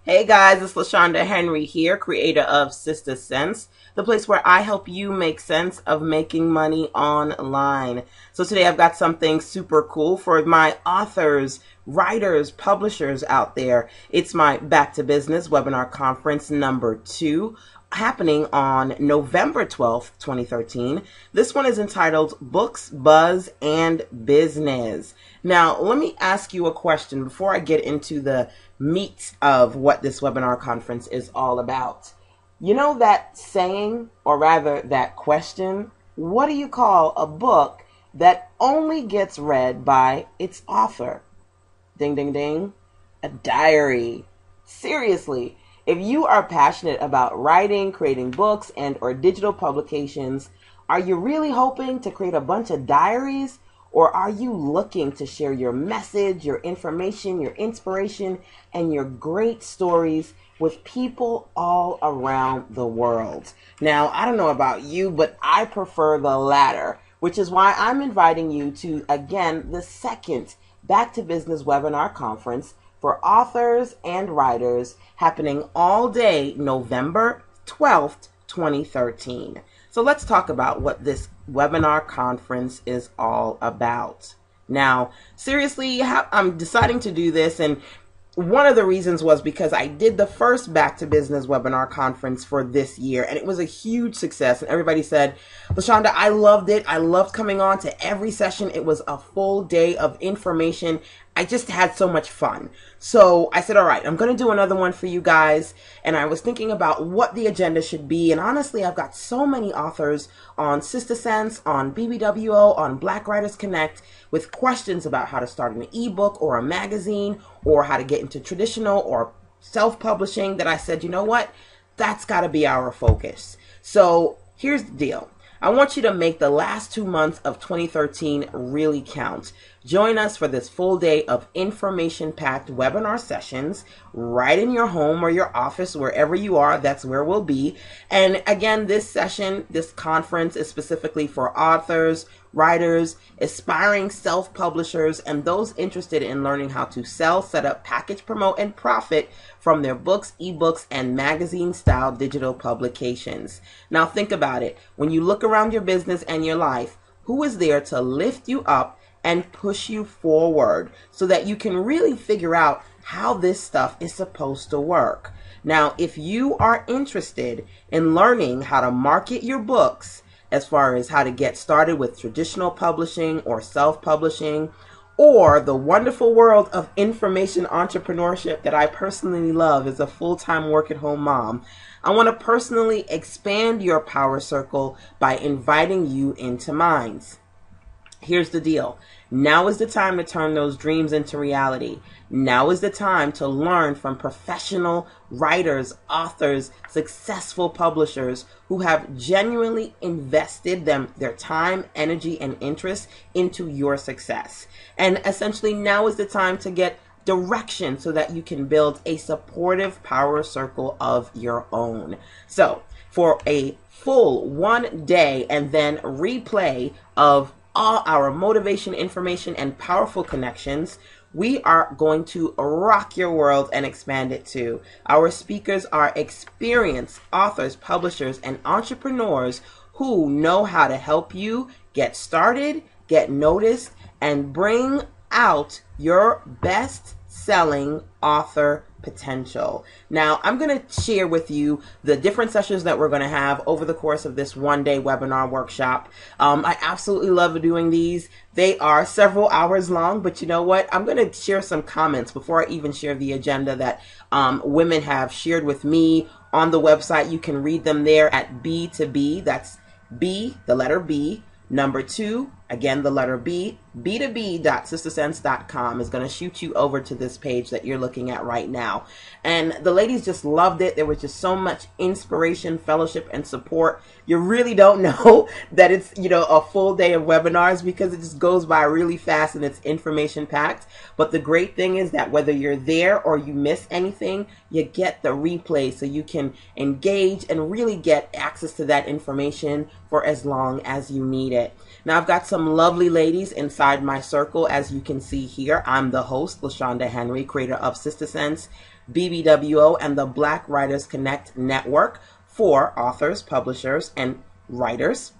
Hey guys, it's LaShanda Henry here, creator of Sister Sense, the place where I help you make sense of making money online. So today I've got something super cool for my authors, writers, publishers out there. It's my Back to Business webinar conference number 2, happening on November 12th, 2013. This one is entitled Books, Buzz, and Business. Now, let me ask you a question before I get into the meat of what this webinar conference is all about. You know that saying, or rather that question, what do you call a book that only gets read by its author? Ding, ding, ding. A diary. Seriously. If you are passionate about writing, creating books, and or digital publications, are you really hoping to create a bunch of diaries? Or are you looking to share your message, your information, your inspiration, and your great stories with people all around the world? Now, I don't know about you, but I prefer the latter, which is why I'm inviting you to, again, the second Back to Business webinar conference for authors and writers happening all day November 12th, 2013. So let's talk about what this webinar conference is all about. Now, seriously, I'm deciding to do this, and one of the reasons was because I did the first Back to Business webinar conference for this year, and it was a huge success. And everybody said, LaShanda, I loved it. I loved coming on to every session. It was a full day of information. I just had so much fun. So I said, all right, I'm going to do another one for you guys. And I was thinking about what the agenda should be. And honestly, I've got so many authors on Sister Sense, on BBWO, on Black Writers Connect with questions about how to start an ebook or a magazine or how to get into traditional or self-publishing that I said, you know what? That's got to be our focus. So here's the deal. I want you to make the last 2 months of 2013 really count. Join us for this full day of information-packed webinar sessions right in your home or your office, wherever you are, that's where we'll be. And again, this session, this conference is specifically for authors, writers, aspiring self-publishers, and those interested in learning how to sell, set up, package, promote, and profit from their books, ebooks, and magazine-style digital publications. Now think about it. When you look around your business and your life, who is there to lift you up and push you forward so that you can really figure out how this stuff is supposed to work? Now, if you are interested in learning how to market your books, as far as how to get started with traditional publishing or self-publishing, or the wonderful world of information entrepreneurship that I personally love as a full-time work-at-home mom, I want to personally expand your power circle by inviting you into mine. Here's the deal. Now is the time to turn those dreams into reality. Now is the time to learn from professional writers, authors, successful publishers who have genuinely invested their time, energy, and interest into your success. And essentially now is the time to get direction so that you can build a supportive power circle of your own. So for a full 1 day and then replay of all our motivation, information, and powerful connections, we are going to rock your world and expand it too. Our speakers are experienced authors, publishers, and entrepreneurs who know how to help you get started, get noticed, and bring out your best-selling author potential. Now, I'm going to share with you the different sessions that we're going to have over the course of this 1-day webinar workshop. I absolutely love doing these. They are several hours long, but you know what? I'm going to share some comments before I even share the agenda that women have shared with me on the website. You can read them there at B2B. That's B, the letter B, number 2, again, the letter B, b2b.sistersense.com is going to shoot you over to this page that you're looking at right now. And the ladies just loved it. There was just so much inspiration, fellowship, and support. You really don't know that it's, a full day of webinars because it just goes by really fast and it's information packed. But the great thing is that whether you're there or you miss anything, you get the replay so you can engage and really get access to that information for as long as you need it. Now, I've got some lovely ladies inside inside my circle, as you can see here, I'm the host, LaShanda Henry, creator of Sister Sense, BBWO, and the Black Writers Connect Network for authors, publishers, and writers.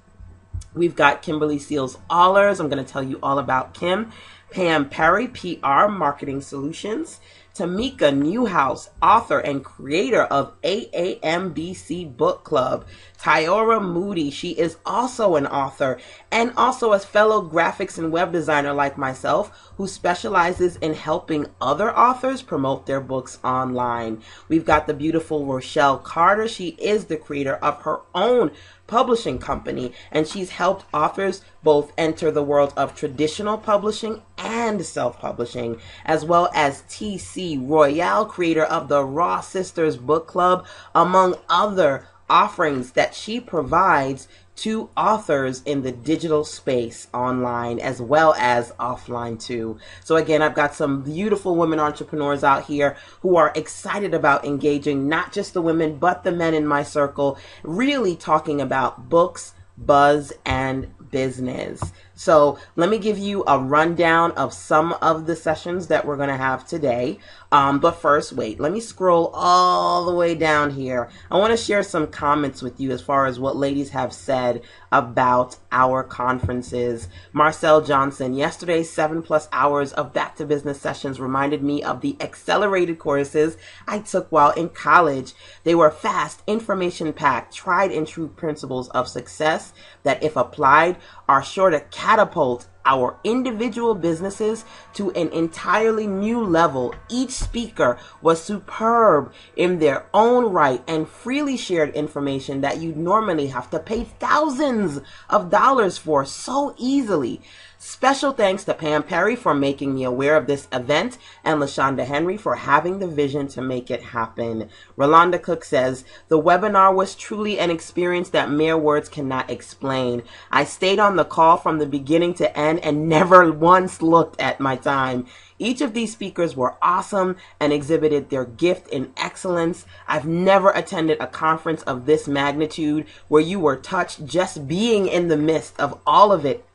We've got Kimberly Seals Allers. I'm going to tell you all about Kim. Pam Perry, PR, Marketing Solutions. Tamika Newhouse, author and creator of AAMBC Book Club. Tyora Moody, she is also an author and also a fellow graphics and web designer like myself who specializes in helping other authors promote their books online. We've got the beautiful Rochelle Carter. She is the creator of her own publishing company, and she's helped authors both enter the world of traditional publishing and self-publishing, as well as TC Royale, creator of the Raw Sisters Book Club, among other offerings that she provides to authors in the digital space, online as well as offline too. So again, I've got some beautiful women entrepreneurs out here who are excited about engaging not just the women but the men in my circle, really talking about books, buzz, and business. So let me give you a rundown of some of the sessions that we're going to have today. But first, wait, let me scroll all the way down here. I want to share some comments with you as far as what ladies have said about our conferences. Marcel Johnson, yesterday's 7+ hours of Back to Business sessions reminded me of the accelerated courses I took while in college. They were fast, information-packed, tried and true principles of success that, if applied, are sure to catapult our individual businesses to an entirely new level. Each speaker was superb in their own right and freely shared information that you'd normally have to pay thousands of dollars for so easily. Special thanks to Pam Perry for making me aware of this event and LaShanda Henry for having the vision to make it happen. Rolanda Cook says, the webinar was truly an experience that mere words cannot explain. I stayed on the call from the beginning to end and never once looked at my time. Each of these speakers were awesome and exhibited their gift in excellence. I've never attended a conference of this magnitude where you were touched just being in the midst of all of it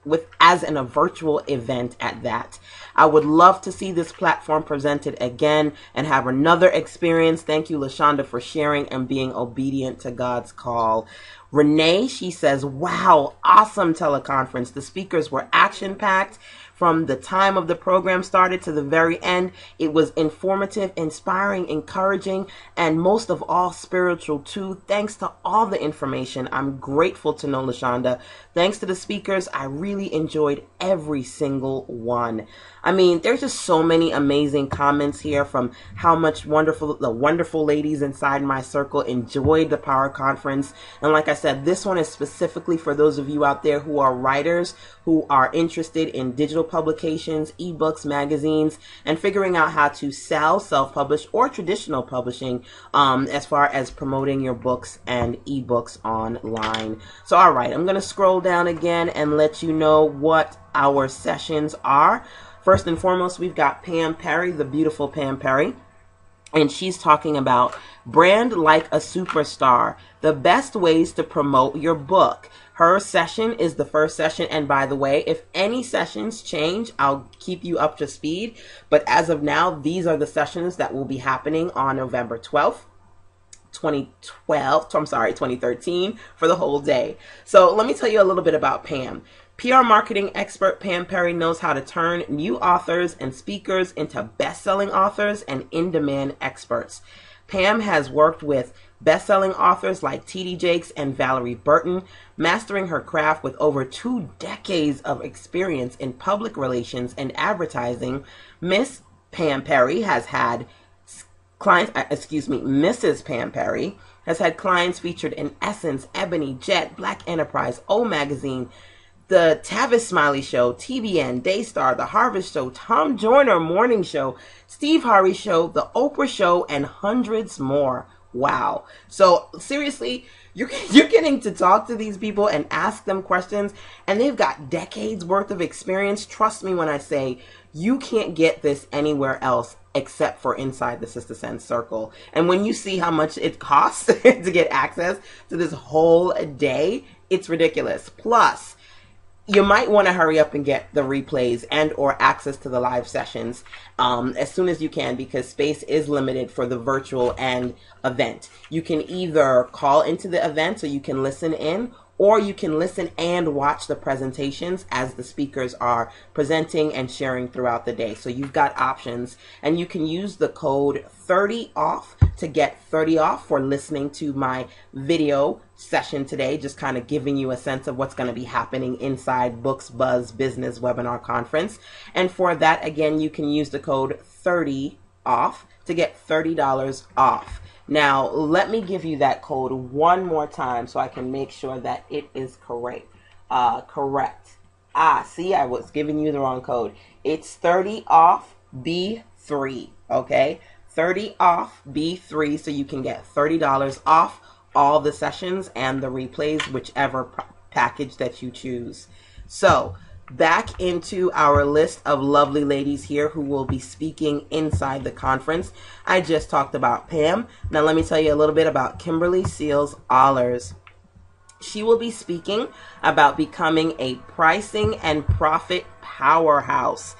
as in a virtual event at that. I would love to see this platform presented again and have another experience. Thank you, LaShanda, for sharing and being obedient to God's call. Renee, she says, wow, awesome teleconference. The speakers were action-packed. From the time of the program started to the very end, it was informative, inspiring, encouraging, and most of all, spiritual too. Thanks to all the information. I'm grateful to know LaShanda. Thanks to the speakers, I really enjoyed every single one. I mean, there's just so many amazing comments here from how much the wonderful ladies inside my circle enjoyed the Power Conference. And like I said, this one is specifically for those of you out there who are writers, who are interested in digital publications, ebooks, magazines, and figuring out how to sell, self-publish, or traditional publishing as far as promoting your books and ebooks online. So, all right, I'm going to scroll down again and let you know what our sessions are. First and foremost, we've got Pam Perry, the beautiful Pam Perry, and she's talking about brand like a superstar, the best ways to promote your book. Her session is the first session, and by the way, if any sessions change, I'll keep you up to speed, but as of now, these are the sessions that will be happening on November 12th. 2013 for the whole day. So let me tell you a little bit about Pam. PR marketing expert Pam Perry knows how to turn new authors and speakers into best-selling authors and in-demand experts. Pam has worked with best-selling authors like T.D. Jakes and Valerie Burton, mastering her craft with over 2 decades of experience in public relations and advertising. Miss Pam Perry has had Mrs. Pam Perry has had clients featured in Essence, Ebony, Jet, Black Enterprise, O Magazine, The Tavis Smiley Show, TBN, Daystar, The Harvest Show, Tom Joyner Morning Show, Steve Harvey Show, The Oprah Show, and hundreds more. Wow. So seriously, you're getting to talk to these people and ask them questions, and they've got decades worth of experience. Trust me when I say you can't get this anywhere else except for inside the Sister Sense circle. And when you see how much it costs to get access to this whole day, it's ridiculous. Plus, you might want to hurry up and get the replays and or access to the live sessions as soon as you can, because space is limited for the virtual and event. You can either call into the event so you can listen in, or you can listen and watch the presentations as the speakers are presenting and sharing throughout the day. So you've got options, and you can use the code 30OFF to get 30 off for listening to my video session today, just kind of giving you a sense of what's going to be happening inside Books.Buzz.Business webinar conference. And for that, again, you can use the code 30OFF to get $30 off. Now, let me give you that code one more time so I can make sure that it is correct. See, I was giving you the wrong code. It's 30 off B3, okay? 30 off B3, so you can get $30 off all the sessions and the replays, whichever package that you choose. So, back into our list of lovely ladies here who will be speaking inside the conference. I just talked about Pam. Now let me tell you a little bit about Kimberly Seals-Allers. She will be speaking about becoming a pricing and profit powerhouse.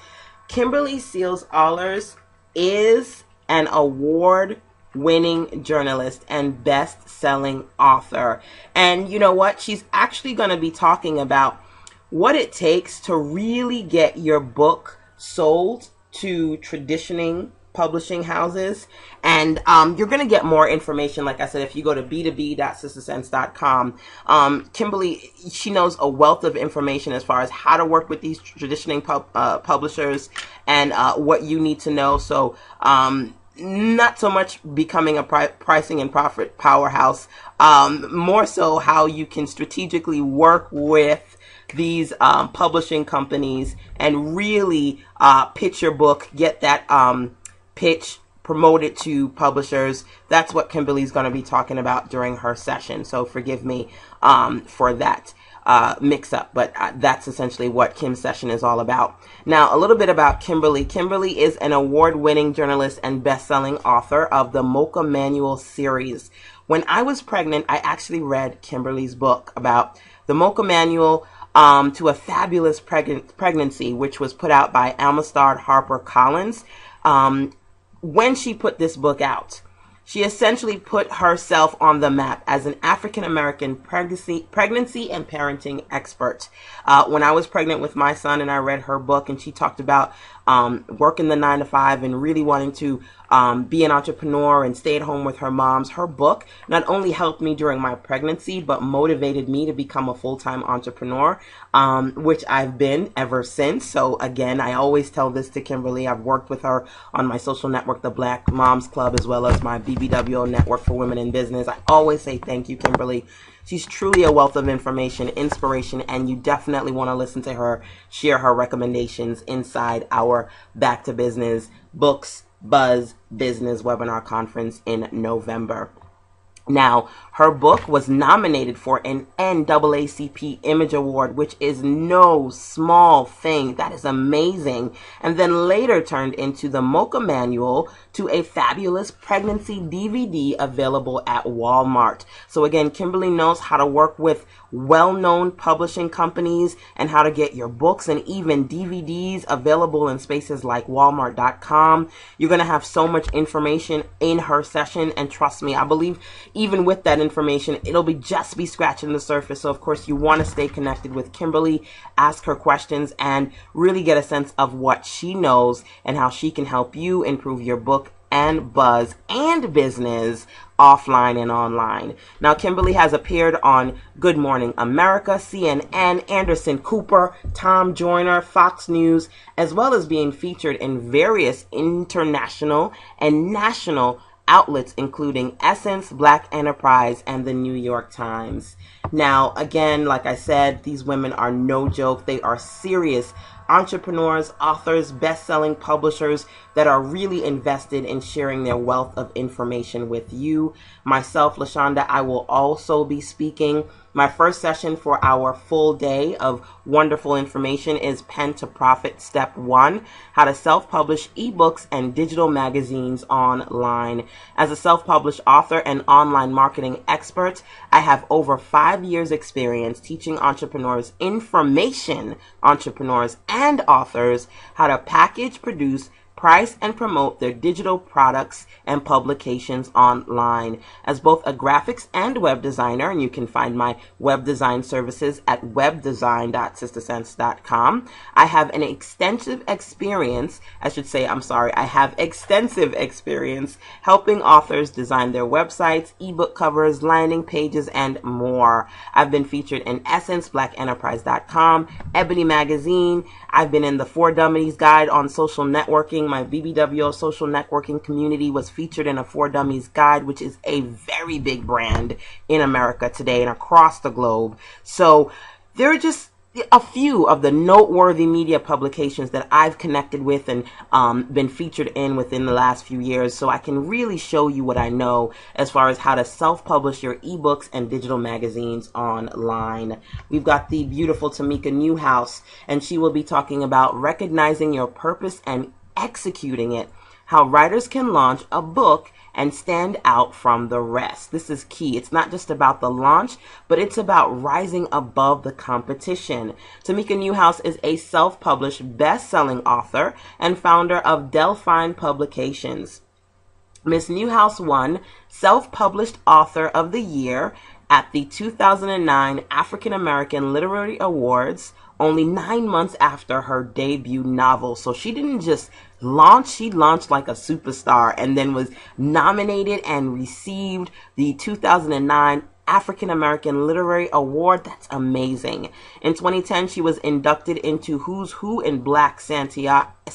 Kimberly Seals-Allers is an award-winning journalist and best-selling author. And you know what? She's actually going to be talking about what it takes to really get your book sold to traditional publishing houses. And you're going to get more information, like I said, if you go to b2b.sistersense.com. Kimberly, she knows a wealth of information as far as how to work with these traditional publishers and what you need to know. So not so much becoming a pricing and profit powerhouse, more so how you can strategically work with these publishing companies and really pitch your book, get that pitch promoted to publishers. That's what Kimberly's going to be talking about during her session. So forgive me for that mix up, but that's essentially what Kim's session is all about. Now, a little bit about Kimberly. Kimberly is an award-winning journalist and best-selling author of the Mocha Manual series. When I was pregnant, I actually read Kimberly's book about the Mocha Manual to a Fabulous Pregnancy, which was put out by Amistad HarperCollins. When she put this book out, she essentially put herself on the map as an African-American pregnancy and parenting expert. When I was pregnant with my son and I read her book, and she talked about working the 9-to-5 and really wanting to be an entrepreneur and stay at home with her moms. Her book not only helped me during my pregnancy, but motivated me to become a full-time entrepreneur, which I've been ever since. So again, I always tell this to Kimberly. I've worked with her on my social network, the Black Moms Club, as well as my BBWO network for women in business. I always say thank you, Kimberly. She's truly a wealth of information, inspiration, and you definitely want to listen to her share her recommendations inside our Back to Business Books.Buzz.Business webinar conference in November. Now, her book was nominated for an NAACP Image Award, which is no small thing. That is amazing. And then later turned into the Mocha Manual to a Fabulous Pregnancy DVD available at Walmart. So again, Kimberly knows how to work with well-known publishing companies and how to get your books and even DVDs available in spaces like Walmart.com. You're going to have so much information in her session, and trust me, I believe even with that information, it'll be scratching the surface. So of course you want to stay connected with Kimberly, ask her questions, and really get a sense of what she knows and how she can help you improve your book and buzz and business offline and online. Now, Kimberly has appeared on Good Morning America, CNN, Anderson Cooper, Tom Joyner, Fox News, as well as being featured in various international and national outlets, including Essence, Black Enterprise, and the New York Times. Now, again, like I said, these women are no joke. They are serious entrepreneurs, authors, best-selling publishers that are really invested in sharing their wealth of information with you. Myself, LaShanda, I will also be speaking My first session for our full day of wonderful information is Pen to Profit Step 1, how to self-publish ebooks and digital magazines online. As a self-published author and online marketing expert, I have over 5 years experience teaching entrepreneurs, information entrepreneurs, and authors how to package, produce, price, and promote their digital products and publications online. As both a graphics and web designer, and you can find my web design services at webdesign.sistersense.com, I have extensive experience helping authors design their websites, ebook covers, landing pages, and more. I've been featured in Essence, BlackEnterprise.com, Ebony Magazine. I've been in the 4 Dummies Guide on social networking. My BBWO social networking community was featured in a 4 Dummies Guide, which is a very big brand in America today and across the globe. So there are just a few of the noteworthy media publications that I've connected with and been featured in within the last few years, so I can really show you what I know as far as how to self-publish your ebooks and digital magazines online. We've got the beautiful Tamika Newhouse, and she will be talking about recognizing your purpose and executing it, how writers can launch a book and stand out from the rest. This is key. It's not just about the launch, but it's about rising above the competition. Tamika Newhouse is a self-published best-selling author and founder of Delphine Publications. Miss Newhouse won Self-Published Author of the Year at the 2009 African American Literary Awards, only 9 months after her debut novel. So she didn't just launch, she launched like a superstar and then was nominated and received the 2009 African American Literary Award. That's amazing. In 2010, she was inducted into Who's Who in Black San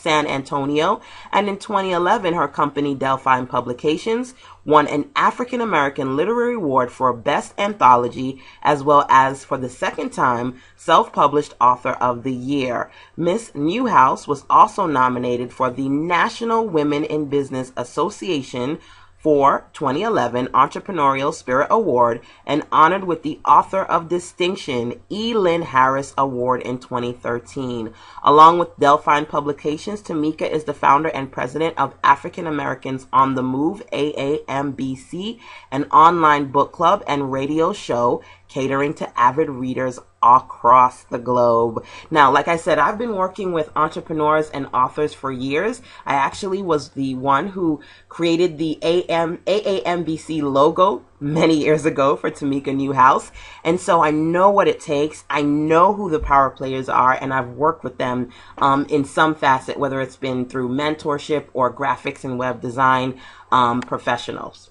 Antonio. And in 2011, her company, Delphine Publications, won an African American Literary Award for Best Anthology, as well as, for the second time, Self-Published Author of the Year. Miss Newhouse was also nominated for the National Women in Business Association for 2011 Entrepreneurial Spirit Award and honored with the Author of Distinction E. Lynn Harris Award in 2013. Along with Delphine Publications, Tamika is the founder and president of African Americans on the Move, AAMBC, an online book club and radio show catering to avid readers across the globe. Now, like I said, I've been working with entrepreneurs and authors for years. I actually was the one who created the AAMBC logo many years ago for Tamika Newhouse. And so I know what it takes. I know who the power players are, and I've worked with them in some facet, whether it's been through mentorship or graphics and web design professionals.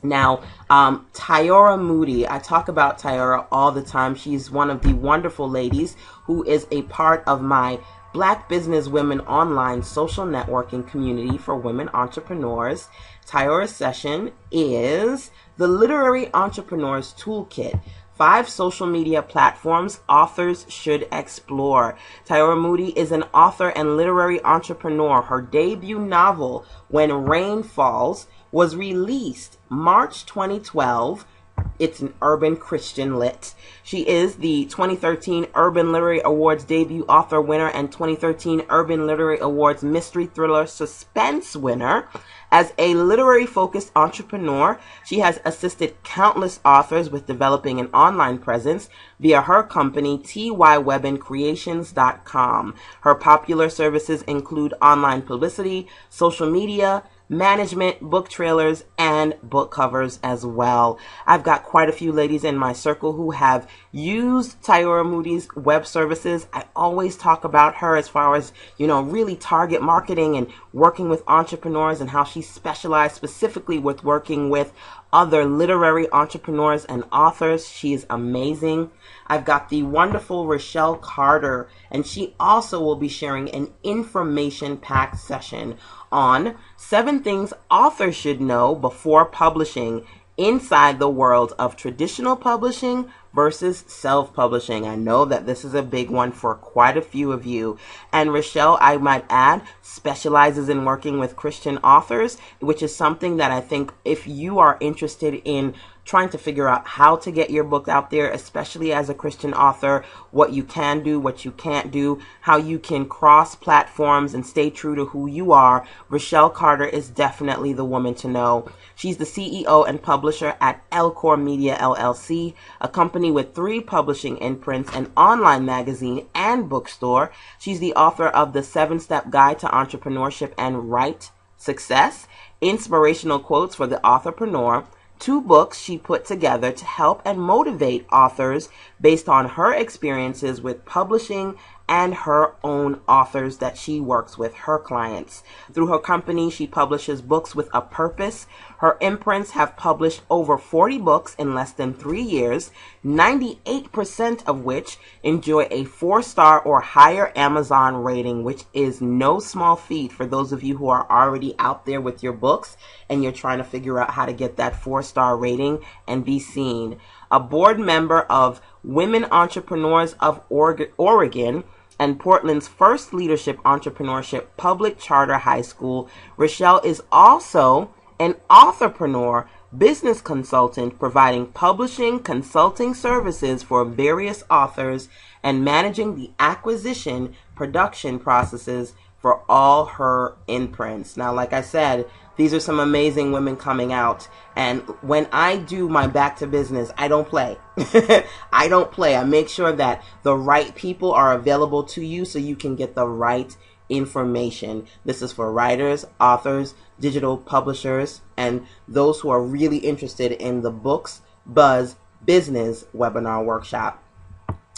Now, Tyora Moody, I talk about Tyora all the time. She's one of the wonderful ladies who is a part of my Black Business Women online social networking community for women entrepreneurs. Tyora's session is the Literary Entrepreneur's Toolkit. 5 social media platforms authors should explore. Tyora Moody is an author and literary entrepreneur. Her debut novel, When Rain Falls, was released March 2012. It's an urban Christian lit. She is the 2013 Urban Literary Awards debut author winner and 2013 Urban Literary Awards mystery thriller suspense winner. As a literary-focused entrepreneur, she has assisted countless authors with developing an online presence via her company, tywebbencreations.com. Her popular services include online publicity, social media, management, book trailers, and book covers as well. I've got quite a few ladies in my circle who have used Tyora Moody's web services. I always talk about her as far as, really target marketing and working with entrepreneurs and how she specialized specifically with working with other literary entrepreneurs and authors. She is amazing. I've got the wonderful Rochelle Carter, and she also will be sharing an information-packed session on 7 things authors should know before publishing inside the world of traditional publishing versus self-publishing. I know that this is a big one for quite a few of you. And Rochelle, I might add, specializes in working with Christian authors, which is something that I think if you are interested in trying to figure out how to get your book out there, especially as a Christian author, what you can do, what you can't do, how you can cross platforms and stay true to who you are, Rochelle Carter is definitely the woman to know. She's the CEO and publisher at Elcore Media LLC, a company with 3 publishing imprints, an online magazine and bookstore. She's the author of the 7-Step Guide to Entrepreneurship and Right Success, inspirational quotes for the authorpreneur, 2 books she put together to help and motivate authors based on her experiences with publishing and her own authors that she works with, her clients. Through her company, she publishes books with a purpose. Her imprints have published over 40 books in less than 3 years, 98% of which enjoy a 4-star or higher Amazon rating, which is no small feat for those of you who are already out there with your books and you're trying to figure out how to get that 4-star rating and be seen. A board member of Women Entrepreneurs of Oregon and Portland's first leadership entrepreneurship public charter high school, Rochelle is also an authorpreneur, business consultant providing publishing consulting services for various authors and managing the acquisition production processes for all her imprints. Now, like I said, these are some amazing women coming out. And when I do my back to business, I don't play. I don't play. I make sure that the right people are available to you so you can get the right information. This is for writers, authors, digital publishers, and those who are really interested in the Books.Buzz.Business webinar workshop.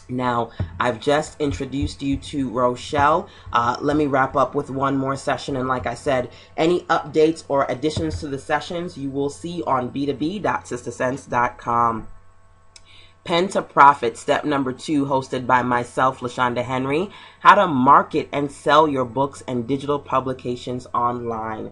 Now, I've just introduced you to Rochelle. Let me wrap up with one more session. And like I said, any updates or additions to the sessions you will see on b2b.sistersense.com. Pen to Profit, step number 2, hosted by myself, LaShanda Henry, how to market and sell your books and digital publications online.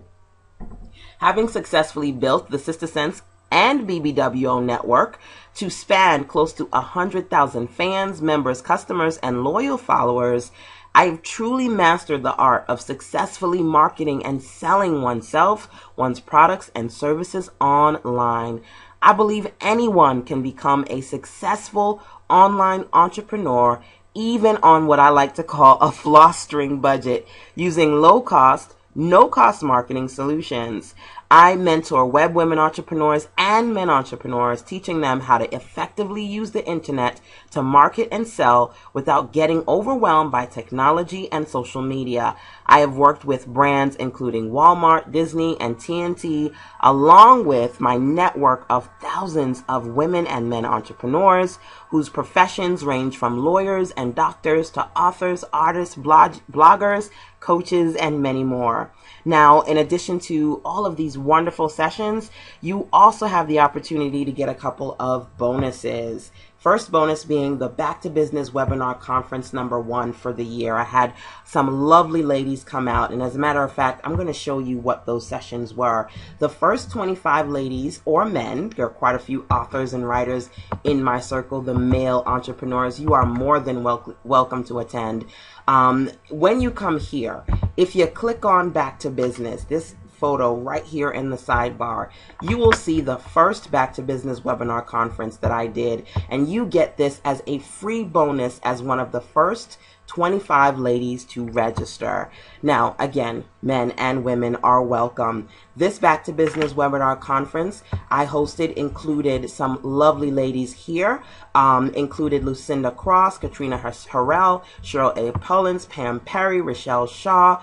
Having successfully built the Sister Sense and BBWO network to span close to 100,000 fans, members, customers, and loyal followers, I've truly mastered the art of successfully marketing and selling oneself, one's products, and services online. I believe anyone can become a successful online entrepreneur, even on what I like to call a floss-string budget, using low-cost, no-cost marketing solutions. I mentor web women entrepreneurs and men entrepreneurs, teaching them how to effectively use the internet to market and sell without getting overwhelmed by technology and social media. I have worked with brands including Walmart, Disney, and TNT, along with my network of thousands of women and men entrepreneurs whose professions range from lawyers and doctors to authors, artists, bloggers, coaches, and many more. Now, in addition to all of these wonderful sessions, you also have the opportunity to get a couple of bonuses. First bonus being the Back to Business webinar conference number 1 for the year. I had some lovely ladies come out, and as a matter of fact, I'm going to show you what those sessions were. The first 25 ladies or men, there are quite a few authors and writers in my circle, the male entrepreneurs, you are more than welcome to attend. When you come here, if you click on Back to Business, this photo right here in the sidebar, you will see the first Back to Business webinar conference that I did, and you get this as a free bonus as one of the first 25 ladies to register. Now, again, men and women are welcome. This Back to Business webinar conference I hosted included some lovely ladies here, included Lucinda Cross, Katrina Harrell, Cheryl A. Pullins, Pam Perry, Rochelle Shaw,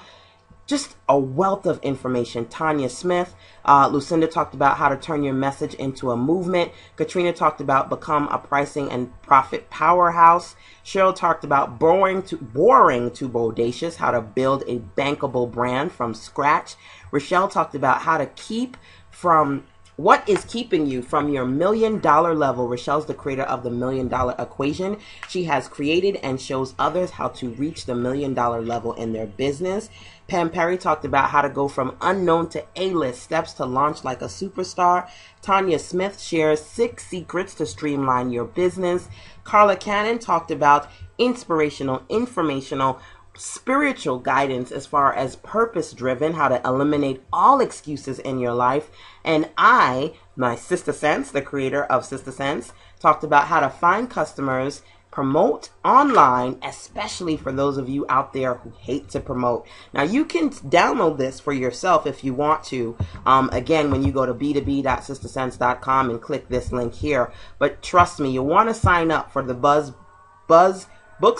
just a wealth of information. Tanya Smith, Lucinda talked about how to turn your message into a movement. Katrina talked about become a pricing and profit powerhouse. Cheryl talked about boring to bodacious, how to build a bankable brand from scratch. Rochelle talked about how to keep from What is keeping you from your $1 million level? Rochelle's the creator of the $1 million equation. She has created and shows others how to reach the $1 million level in their business. Pam Perry talked about how to go from unknown to A-list, steps to launch like a superstar. Tanya Smith shares 6 secrets to streamline your business. Carla Cannon talked about inspirational, informational, spiritual guidance as far as purpose-driven, how to eliminate all excuses in your life. And my Sister Sense, the creator of Sister Sense, talked about how to find customers, promote online, especially for those of you out there who hate to promote. Now, you can download this for yourself if you want to. Again, when you go to b2b.sistersense.com and click this link here. But trust me, you'll want to sign up for the Books,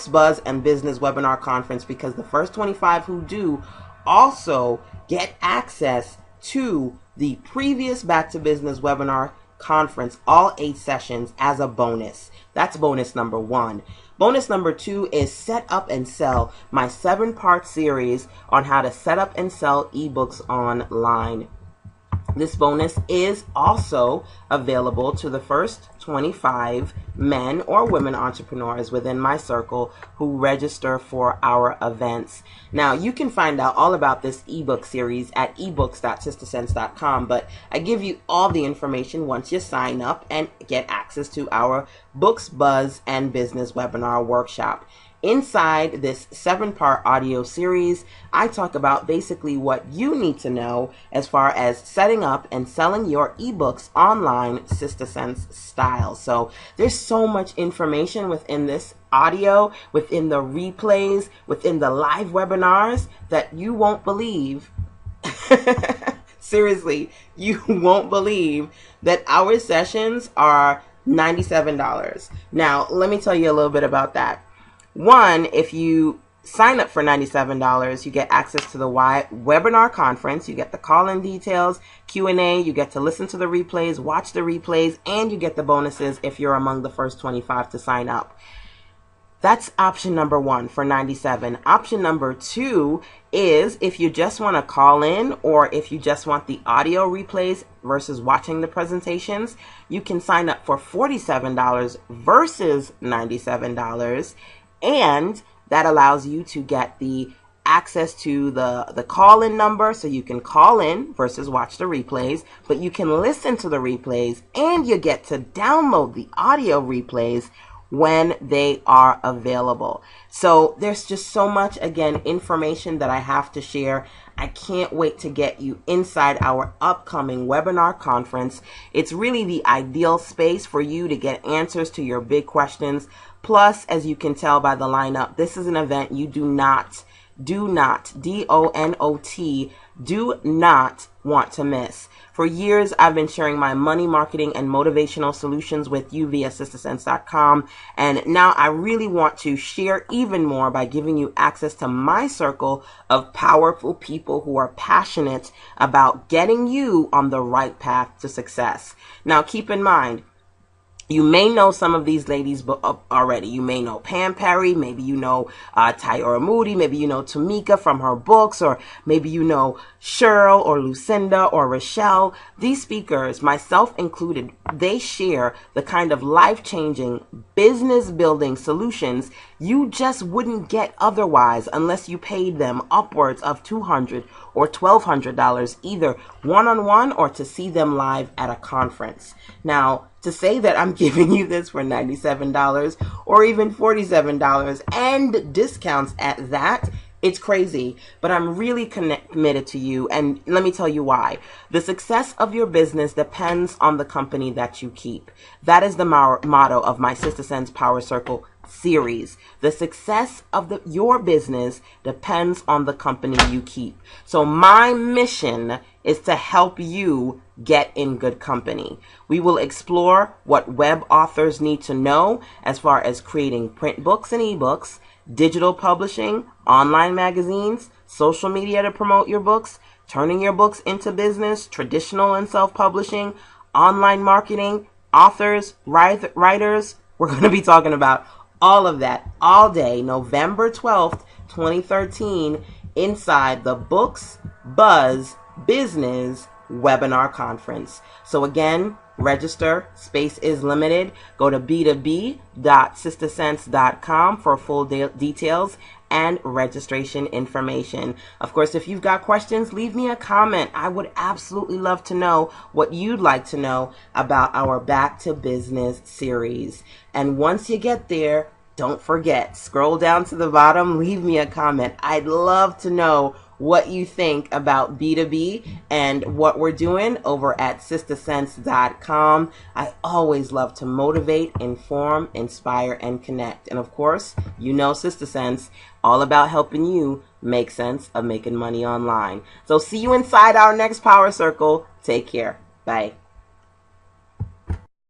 Buzz, and Business webinar conference, because the first 25 who do also get access to the previous Back to Business webinar conference, all 8 sessions, as a bonus. That's bonus number 1. Bonus number 2 is Set Up and Sell, my 7-part series on how to set up and sell ebooks online. This bonus is also available to the first 25 men or women entrepreneurs within my circle who register for our events. Now, you can find out all about this ebook series at ebooks.sistersense.com, but I give you all the information once you sign up and get access to our Books, Buzz, and Business webinar workshop. Inside this 7-part audio series, I talk about basically what you need to know as far as setting up and selling your ebooks online, Sister Sense style. So there's so much information within this audio, within the replays, within the live webinars that you won't believe. Seriously, you won't believe that our sessions are $97. Now, let me tell you a little bit about that. One, if you sign up for $97, you get access to the webinar conference, you get the call-in details, Q&A, you get to listen to the replays, watch the replays, and you get the bonuses if you're among the first 25 to sign up. That's option number 1 for $97. Option number 2 is if you just want to call in, or if you just want the audio replays versus watching the presentations, you can sign up for $47 versus $97. And that allows you to get the access to the call-in number, so you can call in versus watch the replays, but you can listen to the replays, and you get to download the audio replays when they are available. So there's just so much, again, information that I have to share. I can't wait to get you inside our upcoming webinar conference. It's really the ideal space for you to get answers to your big questions. Plus, as you can tell by the lineup, this is an event you do not, D-O-N-O-T, do not want to miss. For years, I've been sharing my money, marketing, and motivational solutions with you via SisterSense.com. And now I really want to share even more by giving you access to my circle of powerful people who are passionate about getting you on the right path to success. Now, keep in mind, you may know some of these ladies already. You may know Pam Perry, maybe you know Tyora Moody, maybe you know Tamika from her books, or maybe you know Cheryl or Lucinda or Rochelle. These speakers, myself included, they share the kind of life-changing, business-building solutions you just wouldn't get otherwise unless you paid them upwards of $200 or $1,200, either one-on-one or to see them live at a conference. Now, to say that I'm giving you this for $97 or even $47 and discounts at that, it's crazy, but I'm really committed to you, and let me tell you why. The success of your business depends on the company that you keep. That is the motto of my Sister Sense Power Circle series. The success of your business depends on the company you keep. So my mission is to help you get in good company. We will explore what web authors need to know as far as creating print books and ebooks, digital publishing, online magazines, social media to promote your books, turning your books into business, traditional and self-publishing, online marketing, authors, writers. We're going to be talking about all of that all day, November 12th, 2013, inside the Books, Buzz, Business webinar conference. So again, register, space is limited. Go to b2b.sistersense.com for full details and registration information. Of course, if you've got questions, leave me a comment. I would absolutely love to know what you'd like to know about our Back to Business series. And once you get there, don't forget, scroll down to the bottom, leave me a comment. I'd love to know what you think about B2B and what we're doing over at sistersense.com. I always love to motivate, inform, inspire, and connect. And of course, you know Sister Sense, all about helping you make sense of making money online. So see you inside our next Power Circle. Take care. Bye.